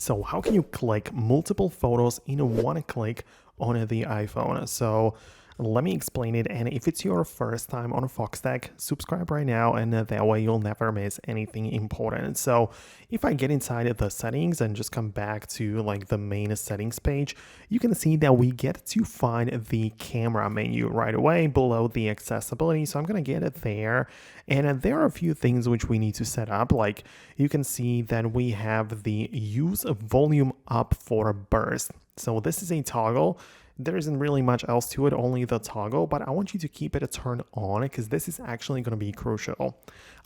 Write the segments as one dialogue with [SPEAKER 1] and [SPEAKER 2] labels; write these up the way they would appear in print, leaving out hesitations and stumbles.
[SPEAKER 1] So how can you click multiple photos in one click on the iPhone? So let me explain it. And if it's your first time on Foxtecc, subscribe right now, and that way you'll never miss anything important. So if I get inside the settings and just come back to like the main settings page, you can see that we get to find the camera menu right away below the accessibility. So I'm going to get it there. And there are a few things which we need to set up. Like you can see that we have the use volume up for burst. So this is a toggle. There isn't really much else to it, only the toggle, but I want you to keep it turned on because this is actually going to be crucial.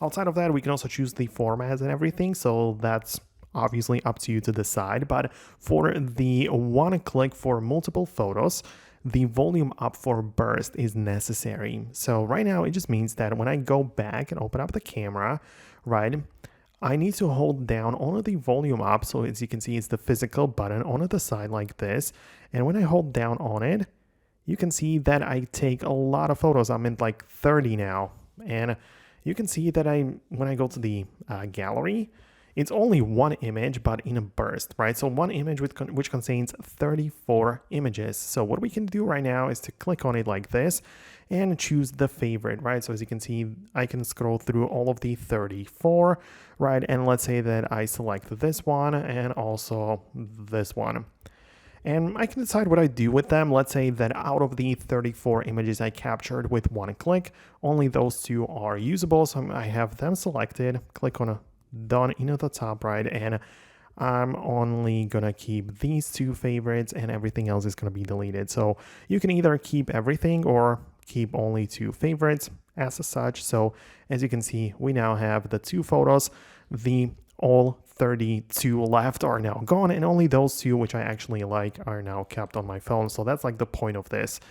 [SPEAKER 1] Outside of that, we can also choose the formats and everything, so that's obviously up to you to decide. But for the one click for multiple photos, the volume up for burst is necessary. So right now, it just means that when I go back and open up the camera, right, I need to hold down only the volume up. So as you can see, it's the physical button on the side like this. And when I hold down on it, you can see that I take a lot of photos. I'm in like 30 now. And you can see that when I go to the gallery, it's only one image, but in a burst, right? So one image which contains 34 images. So what we can do right now is to click on it like this and choose the favorite, right? So as you can see, I can scroll through all of the 34, right? And let's say that I select this one and also this one. And I can decide what I do with them. Let's say that out of the 34 images I captured with one click, only those two are usable. So I have them selected, click on a done in at the top right, and I'm only gonna keep these two favorites and everything else is gonna be deleted. So you can either keep everything or keep only two favorites as such. So as you can see, we now have the two photos. The all 32 left are now gone, and only those two which I actually like are now kept on my phone. So that's like the point of this.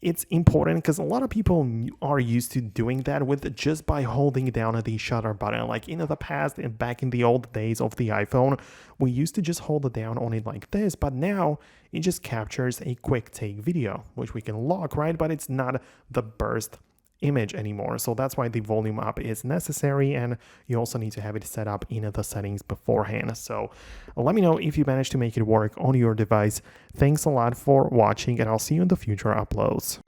[SPEAKER 1] It's important because a lot of people are used to doing that with just by holding down the shutter button. Like in the past and back in the old days of the iPhone, we used to just hold it down on it like this, but now it just captures a quick take video, which we can lock, right? But it's not the burst image anymore. So that's why the volume up is necessary, and you also need to have it set up in the settings beforehand. So let me know if you managed to make it work on your device. Thanks a lot for watching, and I'll see you in the future uploads.